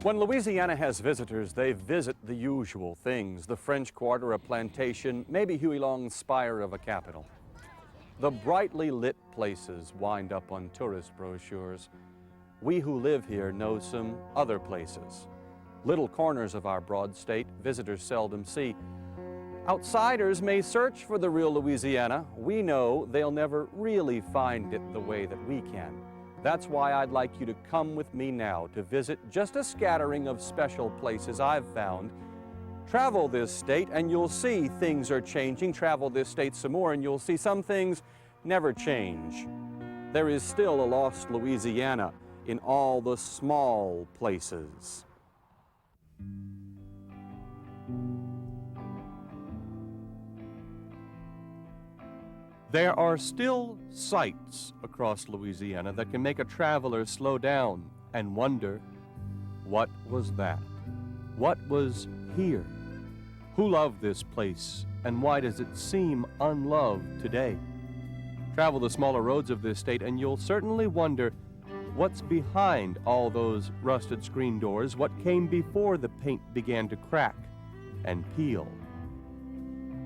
When Louisiana has visitors, they visit the usual things: the French Quarter, a plantation, maybe Huey Long's spire of a capital. The brightly lit places wind up on tourist brochures. We who live here know some other places, little corners of our broad state visitors seldom see. Outsiders may search for the real Louisiana. We know they'll never really find it the way that we can. That's why I'd like you to come with me now to visit just a scattering of special places I've found. Travel this state and you'll see things are changing. Travel this state some more and you'll see some things never change. There is still a lost Louisiana in all the small places. There are still sights across Louisiana that can make a traveler slow down and wonder, what was that? What was here? Who loved this place, and why does it seem unloved today? Travel the smaller roads of this state and you'll certainly wonder what's behind all those rusted screen doors, what came before the paint began to crack and peel.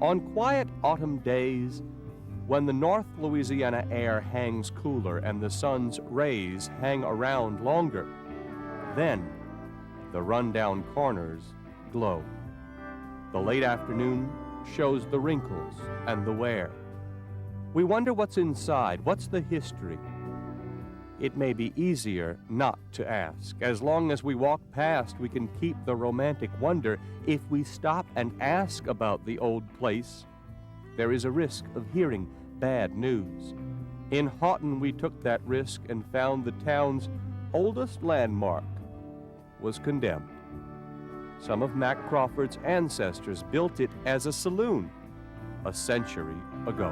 On quiet autumn days, when the North Louisiana air hangs cooler and the sun's rays hang around longer, then the rundown corners glow. The late afternoon shows the wrinkles and the wear. We wonder what's inside, what's the history. It may be easier not to ask. As long as we walk past, we can keep the romantic wonder. If we stop and ask about the old place, there is a risk of hearing bad news. In Haughton, we took that risk and found the town's oldest landmark was condemned. Some of Mac Crawford's ancestors built it as a saloon a century ago.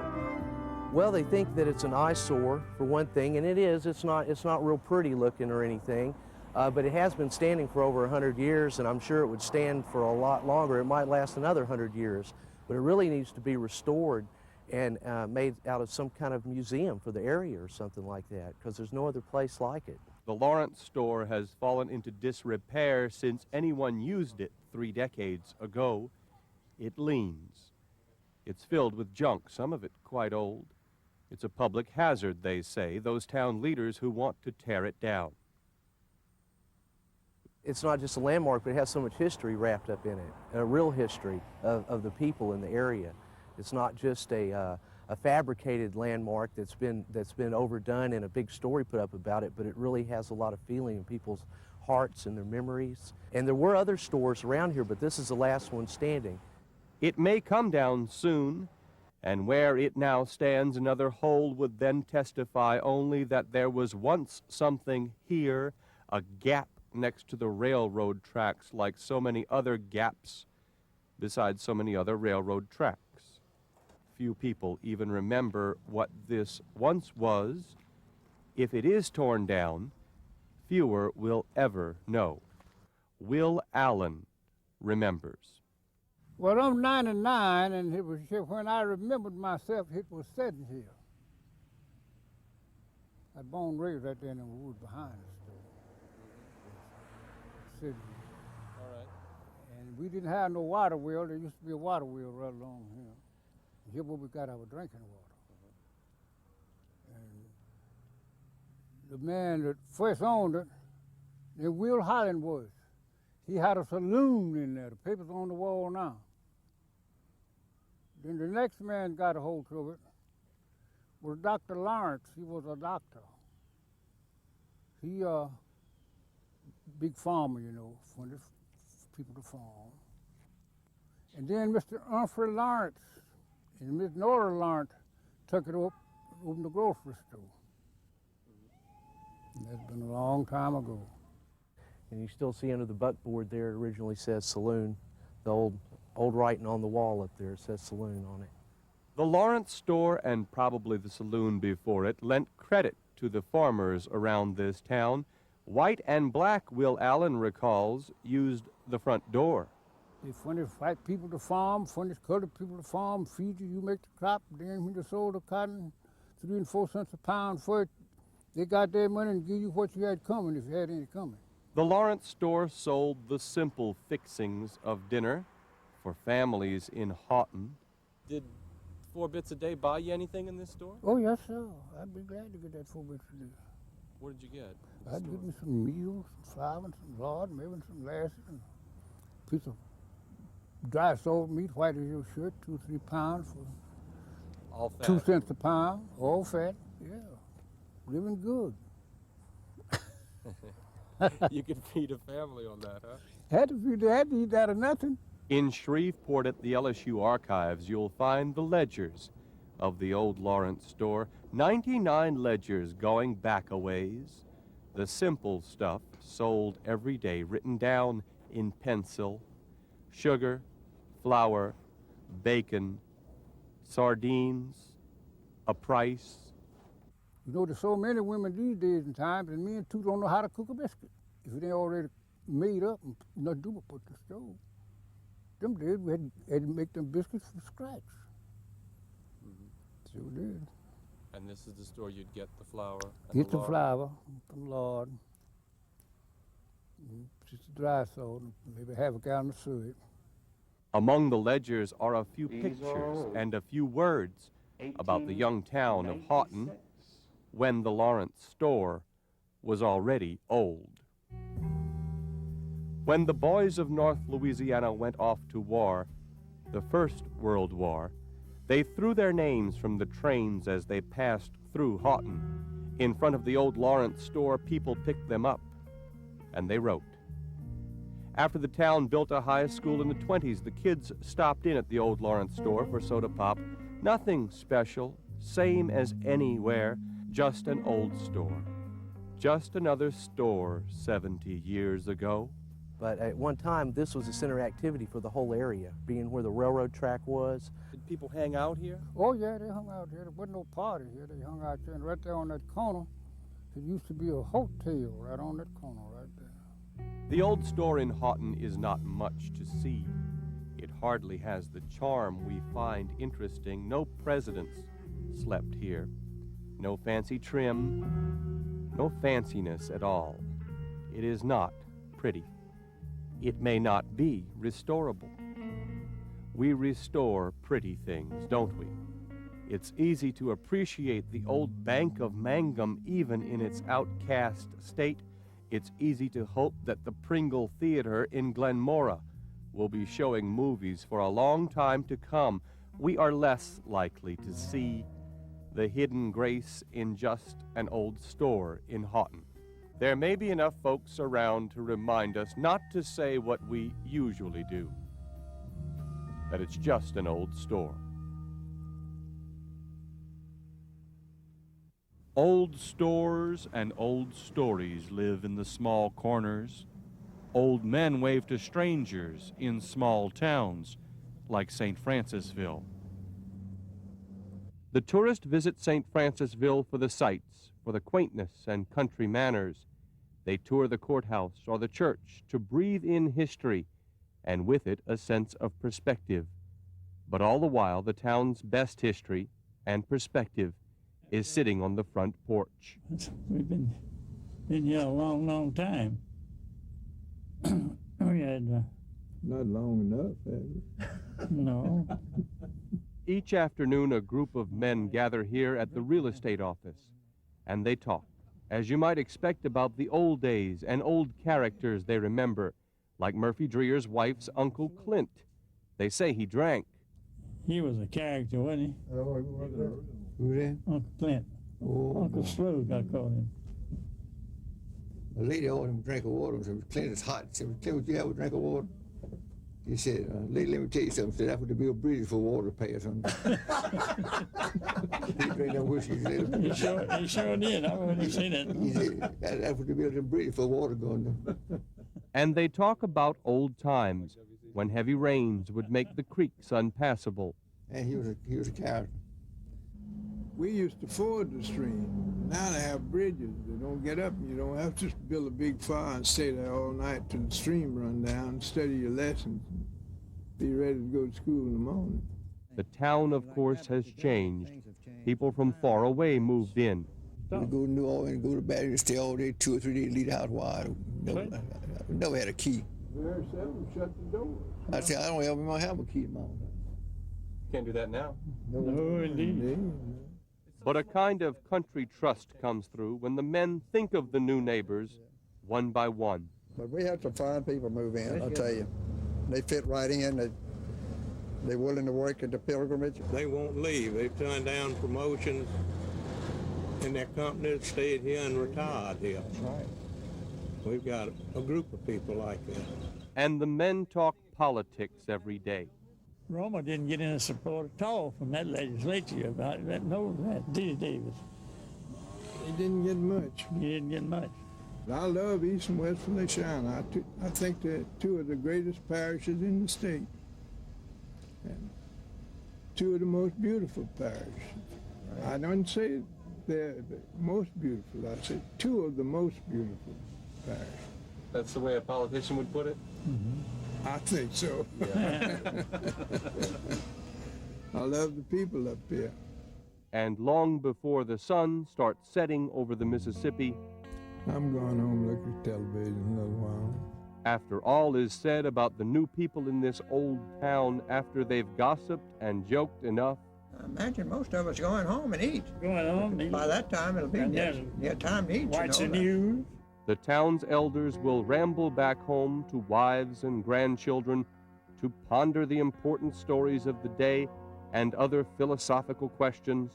Well, they think that it's an eyesore, for one thing, and it is. It's not real pretty looking or anything, but it has been standing for over 100 years, and I'm sure it would stand for a lot longer. It might last another 100 years, but it really needs to be restored and made out of some kind of museum for the area or something like that, because there's no other place like it. The Lawrence store has fallen into disrepair since anyone used it 3 decades ago. It leans. It's filled with junk, some of it quite old. It's a public hazard, they say, those town leaders who want to tear it down. It's not just a landmark, but it has so much history wrapped up in it, a real history of the people in the area. It's not just a fabricated landmark that's been overdone and a big story put up about it, but it really has a lot of feeling in people's hearts and their memories. And there were other stores around here, but this is the last one standing. It may come down soon, and where it now stands, another hole would then testify only that there was once something here, a gap next to the railroad tracks, like so many other gaps besides so many other railroad tracks. Few people even remember what this once was. If it is torn down, fewer will ever know. Will Allen remembers. Well, I'm 99, and it was here when I remembered myself, it was sitting here. I was born and raised right there in the woods behind us. Sitting here. All right. And we didn't have no water wheel. There used to be a water wheel right along here. Here where we got our drinking water. And the man that first owned it, named Will Holland was. He had a saloon in there. The paper's on the wall now. Then the next man got a hold of it was Dr. Lawrence. He was a doctor. He big farmer, you know, for the people to farm. And then Mr. Humphrey Lawrence and Miss Nora Lawrence took it up, opened the grocery store. And that's been a long time ago. And you still see under the buckboard there, it originally says saloon. The old writing on the wall up there, it says saloon on it. The Lawrence store, and probably the saloon before it, lent credit to the farmers around this town. White and black, Will Allen recalls, used the front door. They furnish white people to farm, furnish colored people to farm, feed you, you make the crop. Then when they sold the cotton, 3 and 4 cents a pound for it, they got their money and give you what you had coming, if you had any coming. The Lawrence store sold the simple fixings of dinner for families in Haughton. Did 4 bits a day buy you anything in this store? Oh, yes, sir. I'd be glad to get that 4 bits a day. What did you get? I'd get me some meals, some flour, and some lard, maybe some glasses, and a piece of dry salt meat, white as your shirt, 2 or 3 pounds for All fat. 2 cents a pound, all fat, yeah. Living good. You could feed a family on that, huh? Had to eat that or nothing. In Shreveport at the LSU archives, you'll find the ledgers of the old Lawrence store. 99 ledgers going back a ways. The simple stuff sold every day, written down in pencil. Sugar, flour, bacon, sardines, a price. You know, there's so many women these days and times, and me and two don't know how to cook a biscuit. If it ain't already made up and nothing to do but put in the stove. Them days we had to make them biscuits from scratch. Sure did. And this is the store you'd get the flour and Get the the lard. flour, some lard, just a dry salt, and maybe half a gallon of suet. Among the ledgers are a few pictures and a few words about the young town of Haughton when the Lawrence store was already old. When the boys of North Louisiana went off to war, the First World War, they threw their names from the trains as they passed through Haughton. In front of the old Lawrence store, people picked them up, and they wrote. After the town built a high school in the 20s, the kids stopped in at the old Lawrence store for soda pop. Nothing special, same as anywhere, just an old store. Just another store 70 years ago. But at one time, this was a center activity for the whole area, being where the railroad track was. Did people hang out here? Oh yeah, they hung out here. There wasn't no party here. They hung out there, and right there on that corner, there used to be a hotel right on that corner right there. The old store in Haughton is not much to see. It hardly has the charm we find interesting. No presidents slept here. No fancy trim, no fanciness at all. It is not pretty. It may not be restorable. We restore pretty things, don't we? It's easy to appreciate the old Bank of Mangum even in its outcast state. It's easy to hope that the Pringle Theater in Glenmora will be showing movies for a long time to come. We are less likely to see the hidden grace in just an old store in Haughton. There may be enough folks around to remind us not to say what we usually do, that it's just an old store. Old stores and old stories live in the small corners. Old men wave to strangers in small towns like St. Francisville. The tourist visits St. Francisville for the sights, for the quaintness and country manners. They tour the courthouse or the church to breathe in history, and with it a sense of perspective. But all the while, the town's best history and perspective is sitting on the front porch. We've been here a long, long time. We had, Not long enough, have we? no, Each afternoon, a group of men gather here at the real estate office, and they talk, as you might expect, about the old days and old characters they remember, like Murphy Dreer's wife's Uncle Clint. They say he drank. he was a character, wasn't he? Who that? Uncle Clint. Oh, Uncle Slug, I called him. a lady ordered him a drink of water. Said, Clint, it's hot. Said, Clint, would you have a drink of water? He said, lady, let me tell you something. Said, that's what the Bill Bridges for water pay or something. He drank that whiskey. He sure did. I wouldn't say that. He said, that's what the Bill Bridges for water going to. And they talk about old times when heavy rains would make the creeks unpassable. And he was a character. We used to ford the stream. Now they have bridges. They don't get up. You don't have to build a big fire and stay there all night till the stream run down, study your lessons, and be ready to go to school in the morning. The town, of course, has changed. People from far away moved in. We go to New Orleans, go to battery, stay all day, 2 or 3 days, leave the house wide. Never had a key. Very seldom shut the doors. I said, I don't ever have a key in my own house. Can't do that now. No, indeed. But a kind of country trust comes through when the men think of the new neighbors one by one. But we have to find people to move in, I'll tell you. They fit right in. They're willing to work at the pilgrimage. They won't leave. They've turned down promotions in their company, stayed here and retired here. That's right. We've got a group of people like that. And the men talk politics every day. Roma didn't get any support at all from that legislature about that. No, that did he, Davis? He didn't get much. He didn't get much. I love East and West Feliciana. I think they're two of the greatest parishes in the state. And two of the most beautiful parishes. Right. I don't say they're the most beautiful. I say two of the most beautiful parishes. That's the way a politician would put it? Mm-hmm. I think so. Yeah. I love the people up here. And long before the sun starts setting over the Mississippi, I'm going home, look at television a little while. After all is said about the new people in this old town, after they've gossiped and joked enough, I imagine most of us going home and eat. Going home and eat. By that time, it'll be time to eat. Watch the you know, news. the town's elders will ramble back home to wives and grandchildren to ponder the important stories of the day and other philosophical questions.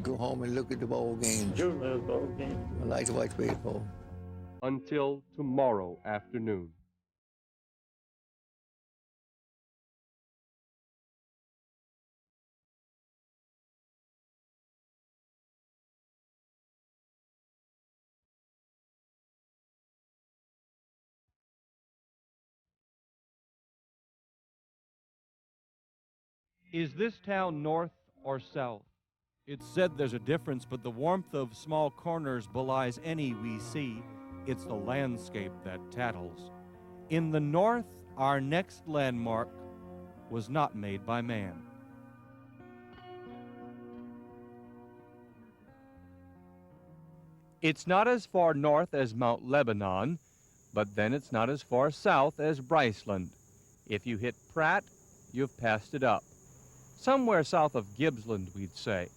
Go home and look at the ball games. Sure love ball games. I like to watch baseball. Until tomorrow afternoon. Is this town north or south? It's said there's a difference, but the warmth of small corners belies any we see. It's the landscape that tattles. In the north, our next landmark was not made by man. It's not as far north as Mount Lebanon, but then it's not as far south as Bryceland. If you hit Pratt, you've passed it up. Somewhere south of Gibbsland, we'd say.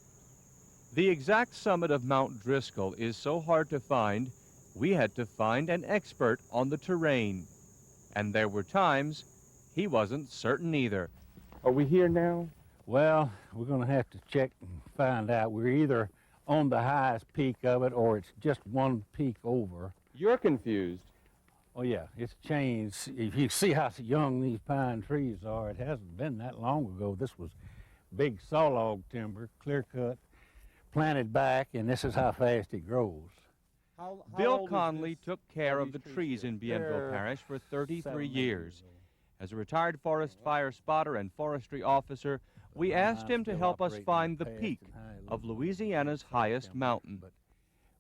The exact summit of Mount Driskill is so hard to find, we had to find an expert on the terrain. And there were times he wasn't certain either. Are we here now? Well, we're going to have to check and find out. We're either on the highest peak of it or it's just one peak over. You're confused. Oh, yeah, it's changed. If you see how young these pine trees are, it hasn't been that long ago. This was big sawlog timber, clear cut, planted back, and this is how fast it grows. Bill Conley took care of the trees in Bienville Parish for 33 years. As a retired forest fire spotter and forestry officer, we asked him to help us find the peak of Louisiana's highest mountain.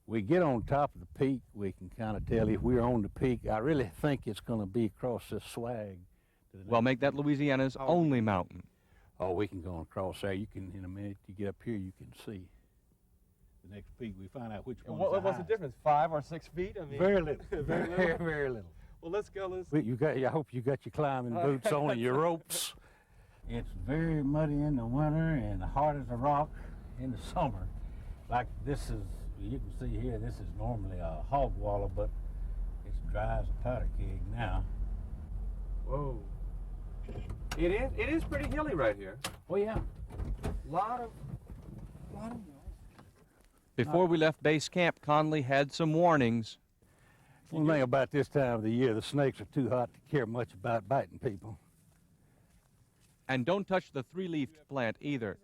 We get on top of the peak, we can kind of tell if we're on the peak. I really think it's going to be across this swag. Well, make that Louisiana's only mountain. Oh, we can go across there. You can, in a minute, you get up here, you can see the next peak. We find out which one's the What's the difference, 5 or 6 feet? I mean, very little, very little. Well, let's go. I hope you got your climbing boots on and your ropes. It's very muddy in the winter and hard as a rock in the summer. Like this is, you can see here, this is normally a hog wallow, but it's dry as a powder keg now. Whoa. It is pretty hilly right here. Oh, yeah. Lot of Before we left base camp, Conley had some warnings. One thing about this time of the year, the snakes are too hot to care much about biting people. And don't touch the 3-leafed plant either.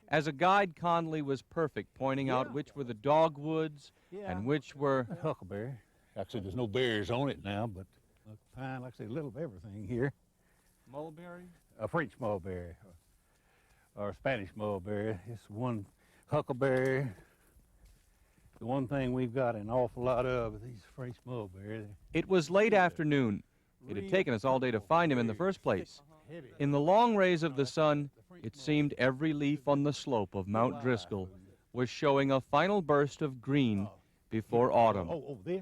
As a guide, Conley was perfect, pointing out which were the dogwoods and which were... Huckleberry. Like I said, there's no berries on it now, but pine, like I said, a little of everything here. Mulberry? A French mulberry or Spanish mulberry. It's one huckleberry. The one thing we've got an awful lot of are these French mulberry. It was late afternoon. It had taken us all day to find him in the first place. In the long rays of the sun, it seemed every leaf on the slope of Mount Driskill was showing a final burst of green before autumn. Oh, this?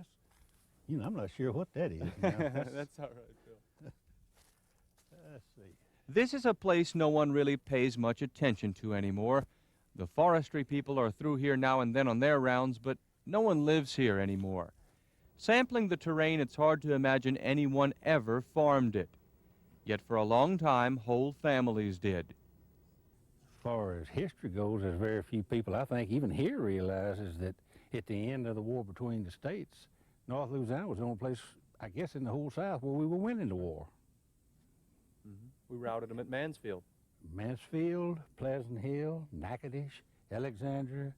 You know, I'm not sure what that is. Now. That's all right, Bill. Let's see. This is a place no one really pays much attention to anymore. The forestry people are through here now and then on their rounds, but no one lives here anymore. Sampling the terrain, it's hard to imagine anyone ever farmed it. Yet for a long time, whole families did. As far as history goes, there's very few people, I think, even here realizes that at the end of the war between the states, North Louisiana was the only place, I guess, in the whole South where we were winning the war. We routed them at Mansfield. Mansfield, Pleasant Hill, Natchitoches, Alexandria,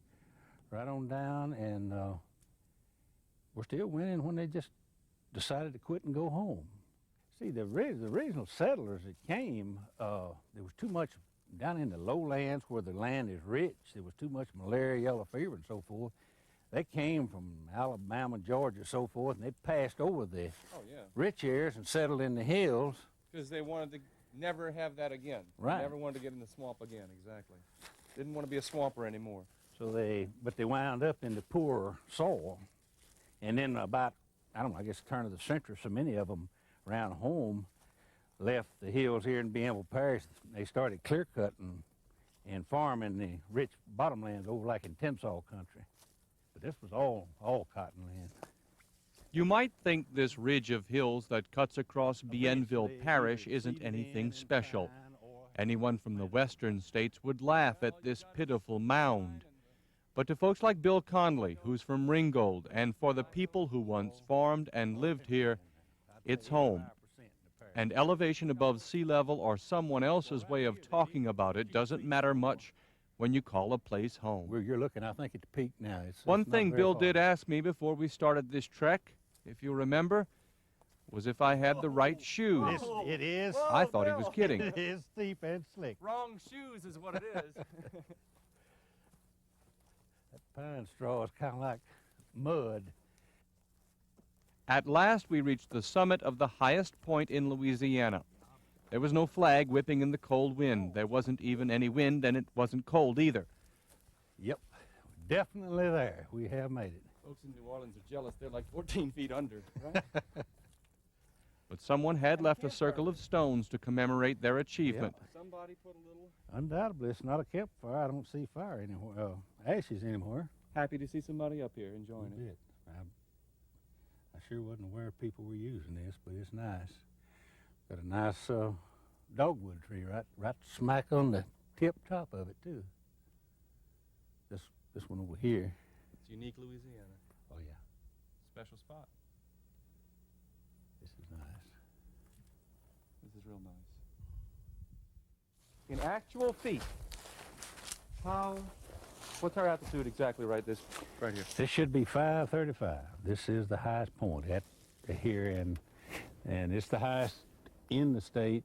right on down, and we're still winning when they just decided to quit and go home. See, the original settlers that came, there was too much down in the lowlands where the land is rich. There was too much malaria, yellow fever, and so forth. They came from Alabama, Georgia, and so forth, and they passed over the rich areas and settled in the hills. Because they wanted to never have that again. Right. Never wanted to get in the swamp again, exactly. Didn't want to be a swamper anymore. So but they wound up in the poorer soil. And then about, I don't know, I guess the turn of the century, so many of them around home left the hills here in Bienville Parish. They started clear-cutting and farming the rich bottomlands over like in Tensas country. But this was all cotton land. You might think this ridge of hills that cuts across Bienville Parish isn't anything special. Anyone from the western states would laugh at this pitiful mound. But to folks like Bill Conley, who's from Ringgold, and for the people who once farmed and lived here, it's home. And elevation above sea level or someone else's way of talking about it doesn't matter much when you call a place home. You're looking, I think, at the peak now. One thing Bill did ask me before we started this trek, if you remember, was if I had the right shoes. It is. I thought he was kidding. It is steep and slick. Wrong shoes is what it is. That pine straw is kind of like mud. At last, we reached the summit of the highest point in Louisiana. There was no flag whipping in the cold wind. There wasn't even any wind, and it wasn't cold either. Yep, definitely there. We have made it. Folks in New Orleans are jealous. They're like 14 feet under, right? But someone had left a circle of stones to commemorate their achievement. Yep. Somebody put a little... Undoubtedly, it's not a campfire. I don't see fire anywhere, ashes anywhere. Happy to see somebody up here enjoying it. I sure wasn't aware people were using this, but it's nice. Got a nice dogwood tree right smack on the tip top of it too. This one over here. It's unique Louisiana. Oh yeah. Special spot. This is nice. This is real nice. In actual feet, what's our altitude exactly right here? This should be 535. This is the highest point here, and it's the highest in the state.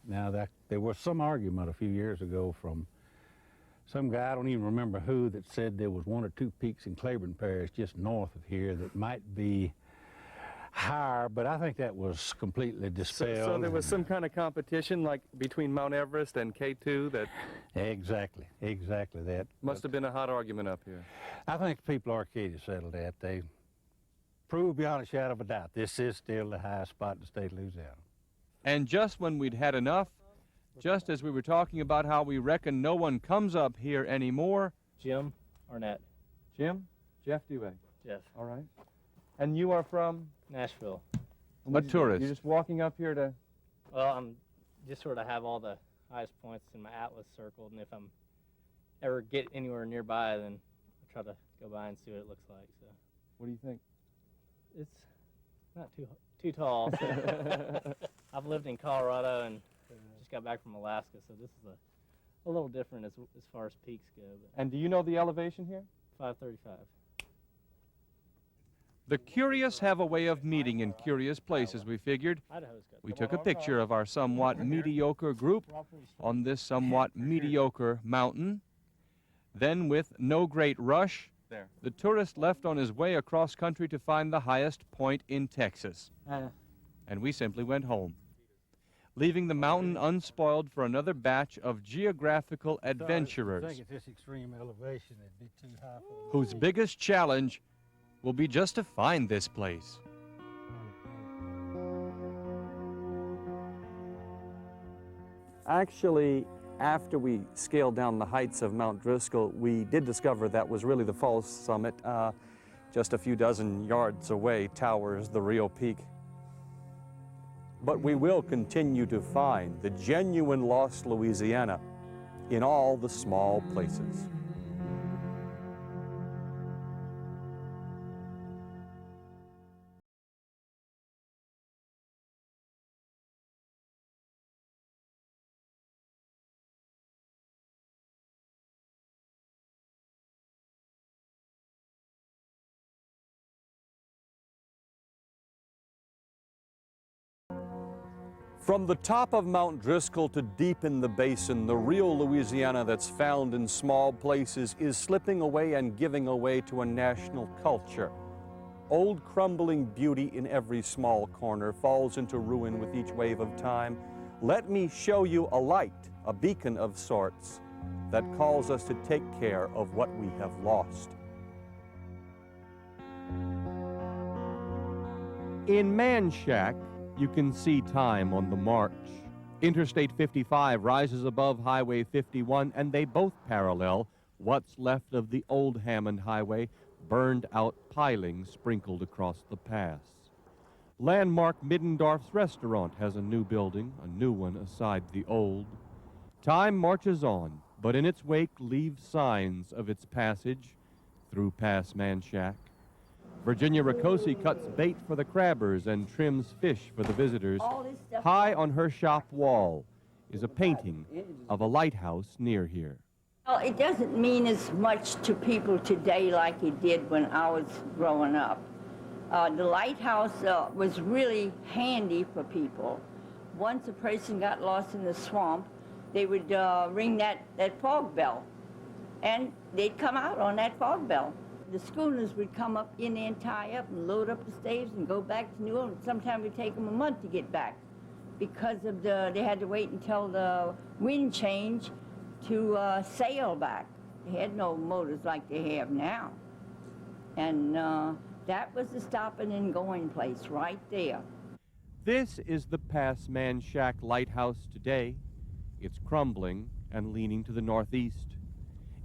Now, there was some argument a few years ago from some guy, I don't even remember who, that said there was one or two peaks in Claiborne Parish just north of here that might be higher, but I think that was completely dispelled. So there was some kind of competition like between Mount Everest and K2 that... Exactly that. Must have been a hot argument up here. I think the people Arcadia settled at, they proved beyond a shadow of a doubt this is still the highest spot in the state of Louisiana. And just when we'd had enough, just as we were talking about how we reckon no one comes up here anymore... Jim Arnett. Jim? Jeff Dewey. Jeff. All right. And you are from? Nashville. A tourist. You're just walking up here to... Well, I'm just sort of have all the highest points in my atlas circled, and if I'm ever get anywhere nearby, then I'll try to go by and see what it looks like. So. What do you think? It's not too tall. So. I've lived in Colorado and just got back from Alaska, so this is a little different as far as peaks go. But and do you know the elevation here? 535. The curious have a way of meeting in curious places, we figured. We took a picture of our somewhat mediocre group on this somewhat mediocre mountain. Then, with no great rush, the tourist left on his way across country to find the highest point in Texas. And we simply went home. leaving the mountain unspoiled for another batch of geographical I adventurers think at this extreme elevation it'd be too high for them. whose biggest challenge will be just to find this place. Actually, after we scaled down the heights of Mount Driskill, we did discover that was really the false summit. Just a few dozen yards away towers the real peak. But we will continue to find the genuine lost Louisiana in all the small places. From the top of Mount Driskill to deep in the basin, the real Louisiana that's found in small places is slipping away and giving away to a national culture. Old crumbling beauty in every small corner falls into ruin with each wave of time. Let me show you a light, a beacon of sorts, that calls us to take care of what we have lost. In Manshack, you can see time on the march. Interstate 55 rises above Highway 51, and they both parallel what's left of the old Hammond Highway, burned out pilings sprinkled across the pass. Landmark Middendorf's restaurant has a new building, a new one aside the old. Time marches on, but in its wake leaves signs of its passage through past Manshack. Virginia Ricosi cuts bait for the crabbers and trims fish for the visitors. High on her shop wall is a painting of a lighthouse near here. Well, it doesn't mean as much to people today like it did when I was growing up. The lighthouse was really handy for people. Once a person got lost in the swamp, they would ring that fog bell, and they'd come out on that fog bell. The schooners would come up in and tie up and load up the staves and go back to New Orleans. Sometimes it would take them a month to get back because of they had to wait until the wind changed to sail back. They had no motors like they have now. And that was the stopping and going place right there. This is the past Manchac Lighthouse today. It's crumbling and leaning to the northeast.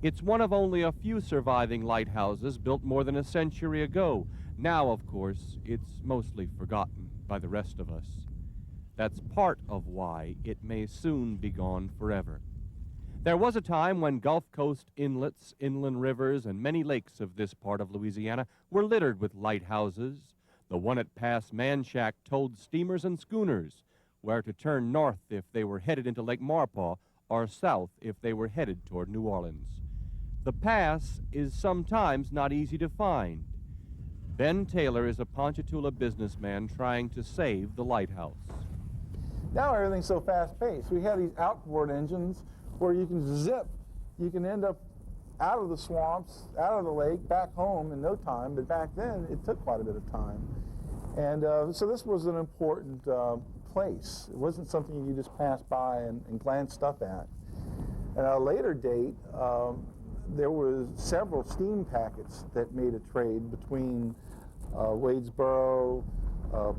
It's one of only a few surviving lighthouses built more than a century ago. Now, of course, it's mostly forgotten by the rest of us. That's part of why it may soon be gone forever. There was a time when Gulf Coast inlets, inland rivers, and many lakes of this part of Louisiana were littered with lighthouses. The one at past Manchac told steamers and schooners where to turn north if they were headed into Lake Maurepas, or south if they were headed toward New Orleans. The pass is sometimes not easy to find. Ben Taylor is a Ponchatoula businessman trying to save the lighthouse. Now everything's so fast-paced. We have these outboard engines where you can zip. You can end up out of the swamps, out of the lake, back home in no time, but back then it took quite a bit of time. And so this was an important place. It wasn't something you just pass by and glance stuff at. At a later date, there was several steam packets that made a trade between Wadesboro,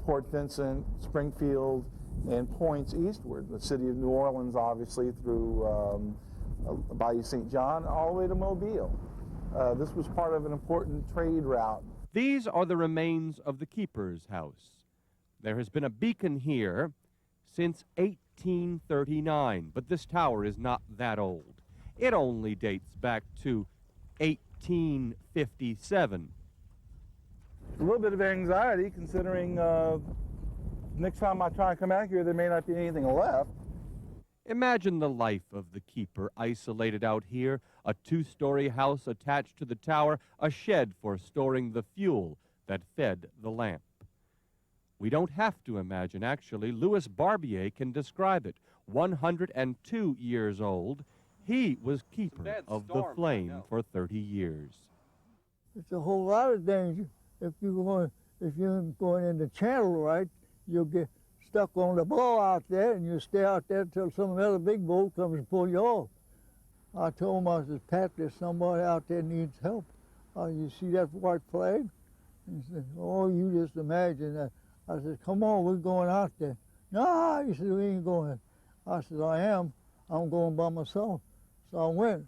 Port Vincent, Springfield, and points eastward. The city of New Orleans, obviously, through Bayou St. John, all the way to Mobile. This was part of an important trade route. These are the remains of the keeper's house. There has been a beacon here since 1839, but this tower is not that old. It only dates back to 1857. A little bit of anxiety, considering next time I try to come out here, there may not be anything left. Imagine the life of the keeper isolated out here, a two-story house attached to the tower, a shed for storing the fuel that fed the lamp. We don't have to imagine, actually. Louis Barbier can describe it. 102 years old, he was keeper of the flame for 30 years. It's a whole lot of danger. If you're going in the channel right, you'll get stuck on the bow out there, and you stay out there until some other big boat comes and pull you off. I told him, I said, Pat, there's somebody out there needs help. You see that white flag? He said, oh, you just imagine that. I said, come on, we're going out there. No, he said, we ain't going. I said, I am. I'm going by myself. So I went.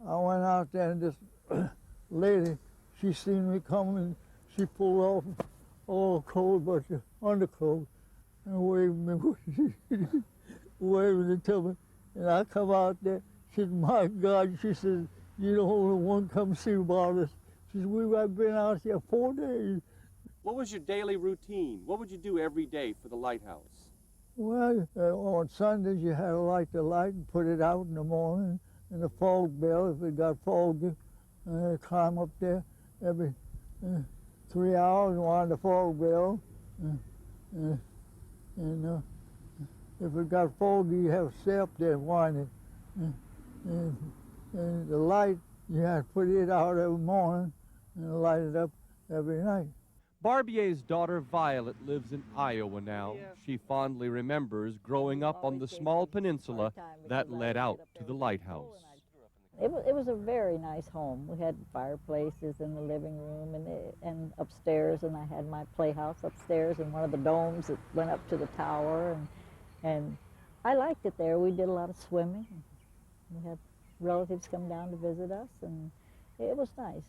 I went out there, and this lady, she seen me coming, she pulled off all the clothes but the underclothes and waved me, waving it to me. And I come out there, she said, my God, she said, you're the only one come see about us. She said, we've been out here 4 days. What was your daily routine? What would you do every day for the lighthouse? Well, on Sundays you had to light the light and put it out in the morning, and the fog bell, if it got foggy, climb up there every 3 hours and wind the fog bell. And if it got foggy, you have to stay up there and wind it. And the light, you had to put it out every morning and light it up every night. Barbier's daughter Violet lives in Iowa now. She fondly remembers growing up on the small peninsula that led out to the lighthouse. It was a very nice home. We had fireplaces in the living room and upstairs, and I had my playhouse upstairs in one of the domes that went up to the tower, and I liked it there. We did a lot of swimming. We had relatives come down to visit us, and it was nice.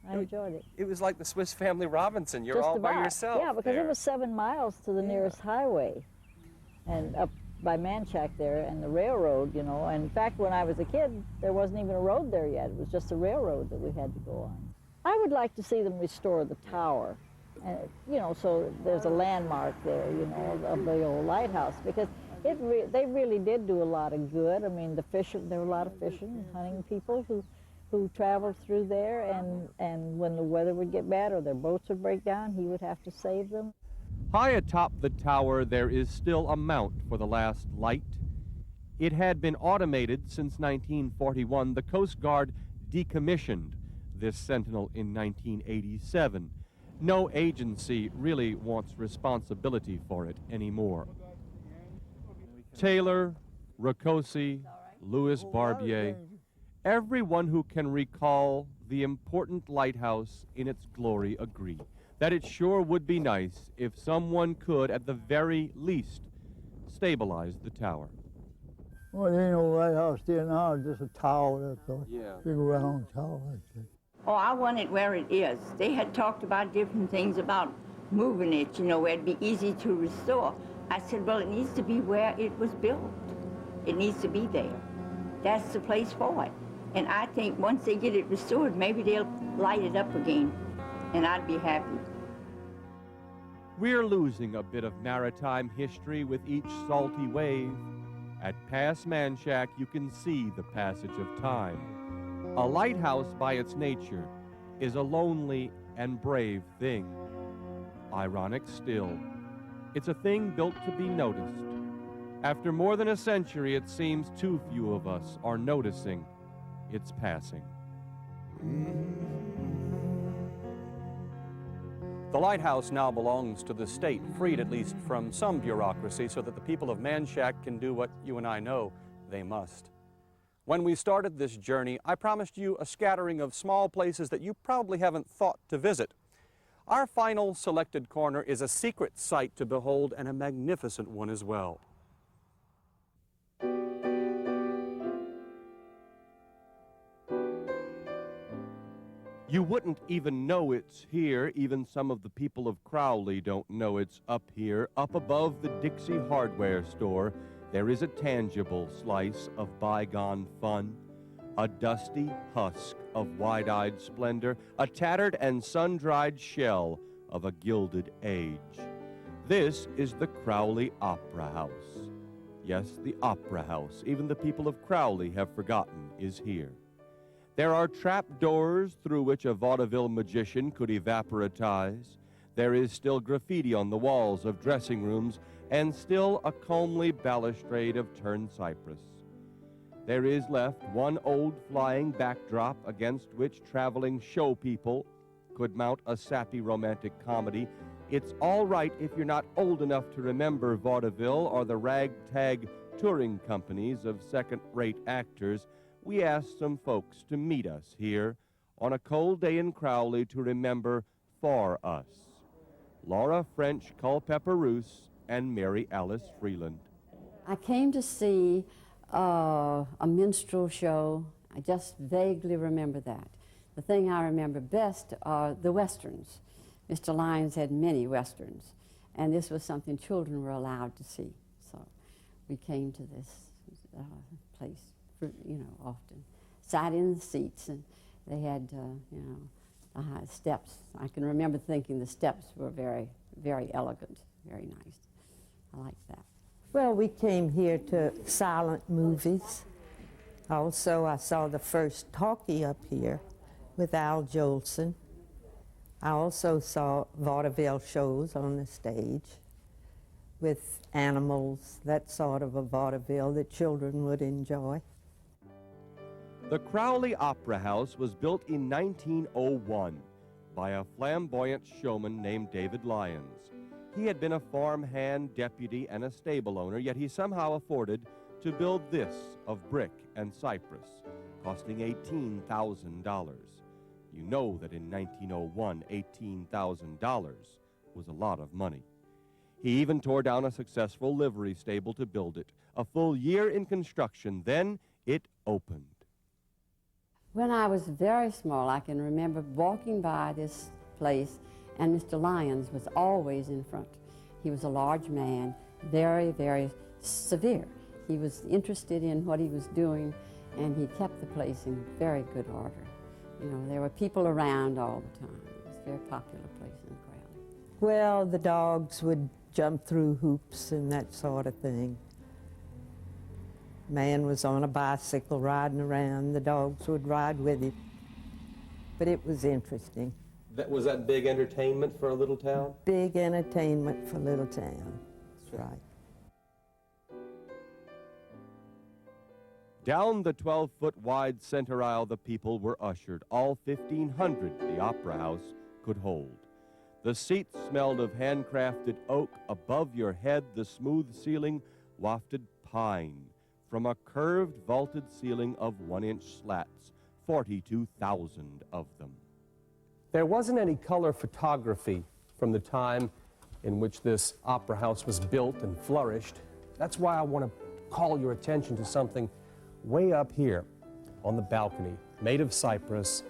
I enjoyed it. It was like the Swiss Family Robinson. You're Just all about. by yourself. Yeah, because there. it was 7 miles to the nearest highway, and up by Manshack there, and the railroad, you know. And in fact, when I was a kid, there wasn't even a road there yet. It was just a railroad that we had to go on. I would like to see them restore the tower, you know, so there's a landmark there, you know, of the old lighthouse, because they really did do a lot of good. I mean, there were a lot of fishing and hunting people who traveled through there, and when the weather would get bad or their boats would break down, he would have to save them. High atop the tower, there is still a mount for the last light. It had been automated since 1941. The Coast Guard decommissioned this sentinel in 1987. No agency really wants responsibility for it anymore. Taylor, Ricosi, Louis Barbier, everyone who can recall the important lighthouse in its glory agree that it sure would be nice if someone could, at the very least, stabilize the tower. Well, there ain't no lighthouse there now, it's just a tower, that's all. Yeah. Big round tower like that. Oh, I want it where it is. They had talked about different things about moving it, you know, where it'd be easy to restore. I said, well, it needs to be where it was built. It needs to be there. That's the place for it. And I think once they get it restored, maybe they'll light it up again, and I'd be happy. We're losing a bit of maritime history with each salty wave. At Pass Manchac, you can see the passage of time. A lighthouse, by its nature, is a lonely and brave thing. Ironic still, it's a thing built to be noticed. After more than a century, it seems too few of us are noticing its passing. The lighthouse now belongs to the state, freed at least from some bureaucracy, so that the people of Manshack can do what you and I know they must. When we started this journey, I promised you a scattering of small places that you probably haven't thought to visit. Our final selected corner is a secret sight to behold, and a magnificent one as well. You wouldn't even know it's here. Even some of the people of Crowley don't know it's up here. Up above the Dixie hardware store, there is a tangible slice of bygone fun, a dusty husk of wide-eyed splendor, a tattered and sun-dried shell of a gilded age. This is the Crowley Opera House. Yes, the Opera House, even the people of Crowley have forgotten, is here. There are trap doors through which a vaudeville magician could evaporatize. There is still graffiti on the walls of dressing rooms, and still a comely balustrade of turned cypress. There is left one old flying backdrop against which traveling show people could mount a sappy romantic comedy, It's all right if you're not old enough to remember vaudeville or the ragtag touring companies of second-rate actors. We asked some folks to meet us here on a cold day in Crowley to remember for us. Laura French Culpepper Roos and Mary Alice Freeland. I came to see a minstrel show. I just vaguely remember that. The thing I remember best are the westerns. Mr. Lyons had many westerns, and this was something children were allowed to see. So we came to this place, often. Sat in the seats, and they had, the high steps. I can remember thinking the steps were very, very elegant, very nice. I liked that. Well, we came here to silent movies. Also, I saw the first talkie up here with Al Jolson. I also saw vaudeville shows on the stage with animals, that sort of a vaudeville that children would enjoy. The Crowley Opera House was built in 1901 by a flamboyant showman named David Lyons. He had been a farmhand, deputy, and a stable owner, yet he somehow afforded to build this of brick and cypress, costing $18,000. You know that in 1901, $18,000 was a lot of money. He even tore down a successful livery stable to build it. A full year in construction, then it opened. When I was very small, I can remember walking by this place, and Mr. Lyons was always in front. He was a large man, very, very severe. He was interested in what he was doing, and he kept the place in very good order. You know, there were people around all the time. It was a very popular place in Crowley. Well, the dogs would jump through hoops and that sort of thing. Man was on a bicycle riding around. The dogs would ride with him. But it was interesting. Was that big entertainment for a little town? Big entertainment for a little town. That's right. Down the 12-foot wide center aisle the people were ushered, all 1,500 the Opera House could hold. The seats smelled of handcrafted oak. Above your head, the smooth ceiling wafted pine from a curved vaulted ceiling of 1-inch slats, 42,000 of them. There wasn't any color photography from the time in which this opera house was built and flourished. That's why I want to call your attention to something way up here on the balcony, made of cypress,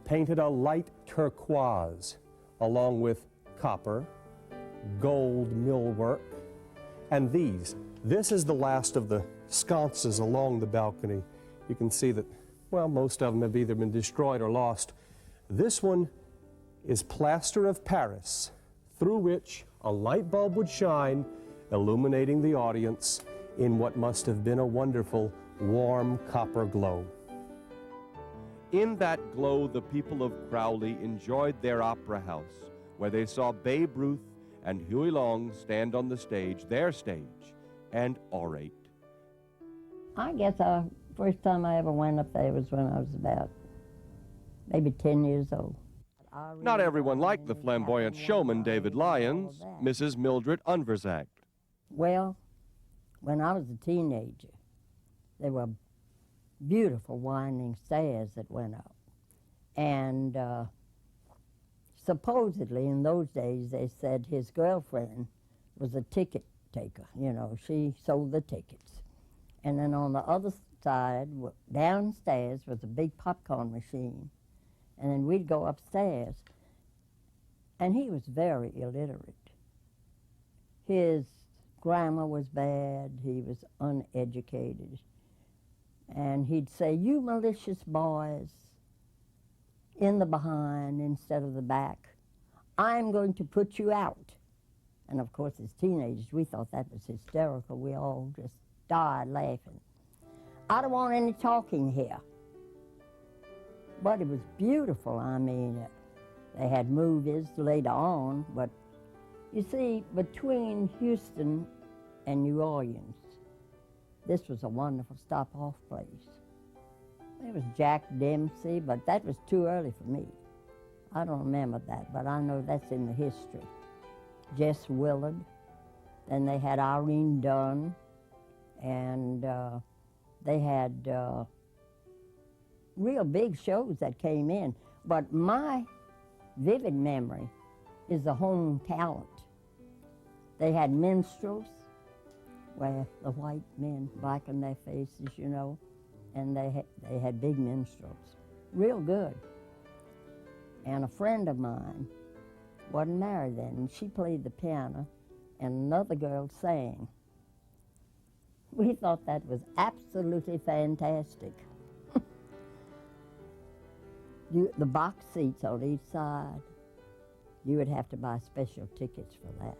painted a light turquoise, along with copper, gold millwork, and this is the last of the sconces along the balcony. You can see that, well, most of them have either been destroyed or lost. This one is plaster of Paris, through which a light bulb would shine, illuminating the audience in what must have been a wonderful warm copper glow. In that glow, the people of Crowley enjoyed their opera house, where they saw Babe Ruth and Huey Long stand on the stage, their stage, and orate. I guess the first time I ever went up there was when I was about maybe 10 years old. Not everyone liked the flamboyant showman David Lyons, Mrs. Mildred Unverzagt. Well, when I was a teenager, there were beautiful winding stairs that went up. And supposedly in those days they said his girlfriend was a ticket taker. You know, she sold the tickets. And then on the other side, downstairs was a big popcorn machine. And then we'd go upstairs. And he was very illiterate. His grammar was bad. He was uneducated. And he'd say, "You malicious boys," in the behind instead of the back. "I'm going to put you out." And of course, as teenagers, we thought that was hysterical. We all just died laughing. "I don't want any talking here." But it was beautiful. I mean, they had movies later on, but you see, between Houston and New Orleans, this was a wonderful stop-off place. There was Jack Dempsey, but that was too early for me. I don't remember that, but I know that's in the history. Jess Willard. Then they had Irene Dunn, and they had real big shows that came in. But my vivid memory is the home talent. They had minstrels, where the white men blackened their faces, you know, and they had big minstrels, real good. And a friend of mine wasn't married then, and she played the piano, and another girl sang. We thought that was absolutely fantastic. The box seats on each side, you would have to buy special tickets for that.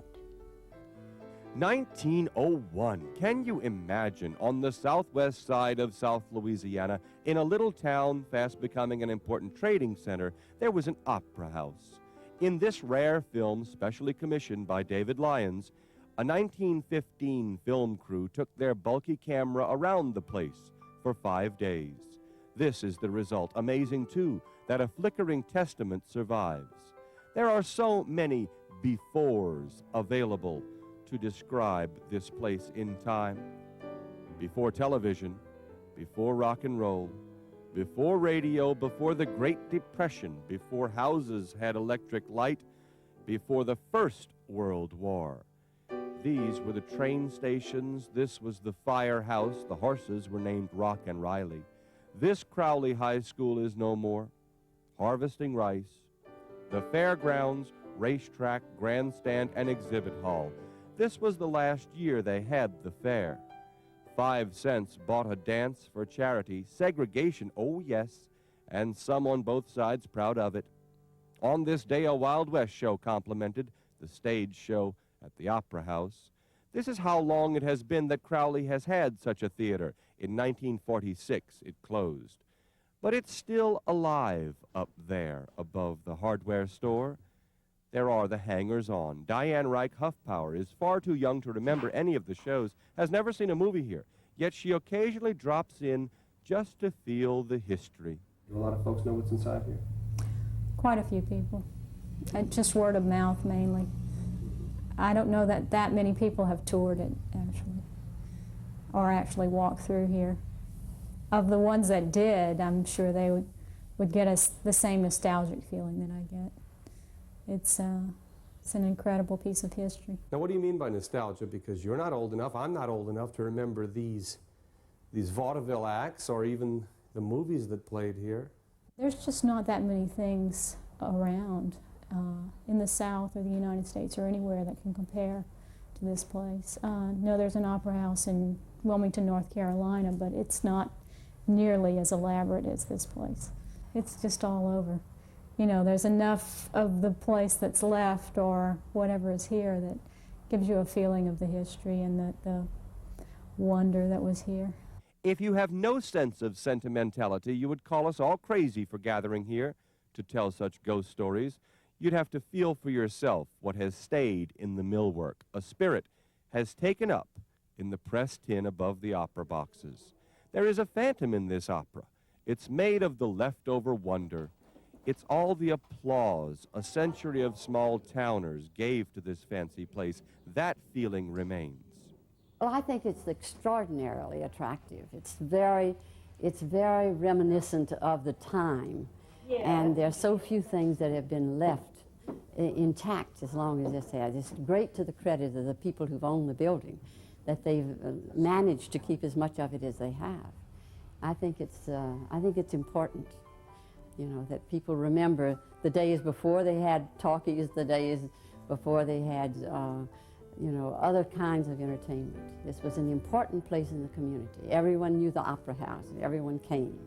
1901. Can you imagine, on the southwest side of South Louisiana, in a little town fast becoming an important trading center, there was an opera house. In this rare film, specially commissioned by David Lyons, a 1915 film crew took their bulky camera around the place for 5 days. This is the result, amazing too, that a flickering testament survives. There are so many befores available to describe this place in time. Before television, before rock and roll, before radio, before the Great Depression, before houses had electric light, before the First World War. These were the train stations, this was the firehouse, the horses were named Rock and Riley. This Crowley High School is no more. Harvesting rice, the fairgrounds, racetrack, grandstand, and exhibit hall. This was the last year they had the fair. 5 cents bought a dance for charity. Segregation, oh yes, and some on both sides proud of it. On this day, a Wild West show complimented the stage show at the Opera House. This is how long it has been that Crowley has had such a theater. In 1946, it closed. But it's still alive up there above the hardware store. There are the hangers-on. Diane Reich Huffpower is far too young to remember any of the shows, has never seen a movie here, yet she occasionally drops in just to feel the history. Do a lot of folks know what's inside here? Quite a few people. Just word of mouth mainly. I don't know that many people have toured it, actually, or actually walked through here. Of the ones that did, I'm sure they would get us the same nostalgic feeling that I get. It's an incredible piece of history. Now, what do you mean by nostalgia? Because you're not old enough, I'm not old enough to remember these vaudeville acts or even the movies that played here. There's just not that many things around in the South or the United States or anywhere that can compare to this place. No, there's an opera house in Wilmington, North Carolina, but it's not nearly as elaborate as this place. It's just all over. You know, there's enough of the place that's left or whatever is here that gives you a feeling of the history and the wonder that was here. If you have no sense of sentimentality, you would call us all crazy for gathering here to tell such ghost stories. You'd have to feel for yourself what has stayed in the millwork. A spirit has taken up in the pressed tin above the opera boxes. There is a phantom in this opera. It's made of the leftover wonder. It's all the applause a century of small towners gave to this fancy place. That feeling remains. Well, I think it's extraordinarily attractive. It's very reminiscent of the time. Yeah. And there are so few things that have been left intact as long as this has. It's great to the credit of the people who've owned the building that they've managed to keep as much of it as they have. I think it's important, you know, that people remember the days before they had talkies, the days before they had, you know, other kinds of entertainment. This was an important place in the community. Everyone knew the opera house. Everyone came.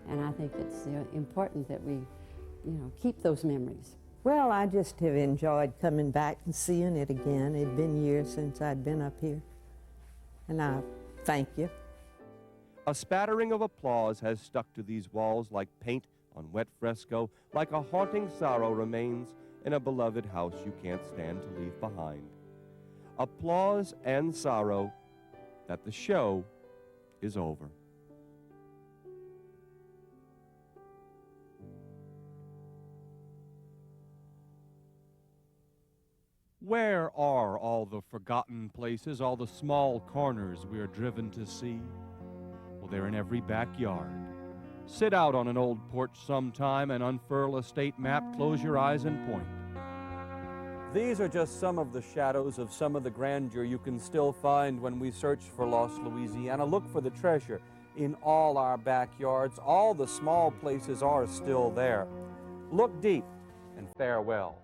And I think it's important that we, you know, keep those memories. Well, I just have enjoyed coming back and seeing it again. It'd been years since I'd been up here. And I thank you. A spattering of applause has stuck to these walls like paint on wet fresco, like a haunting sorrow remains in a beloved house you can't stand to leave behind. Applause and sorrow that the show is over. Where are all the forgotten places, all the small corners we are driven to see? Well, they're in every backyard. Sit out on an old porch sometime and unfurl a state map, close your eyes and point. These are just some of the shadows of some of the grandeur you can still find when we search for lost Louisiana. Look for the treasure in all our backyards. All the small places are still there. Look deep and farewell.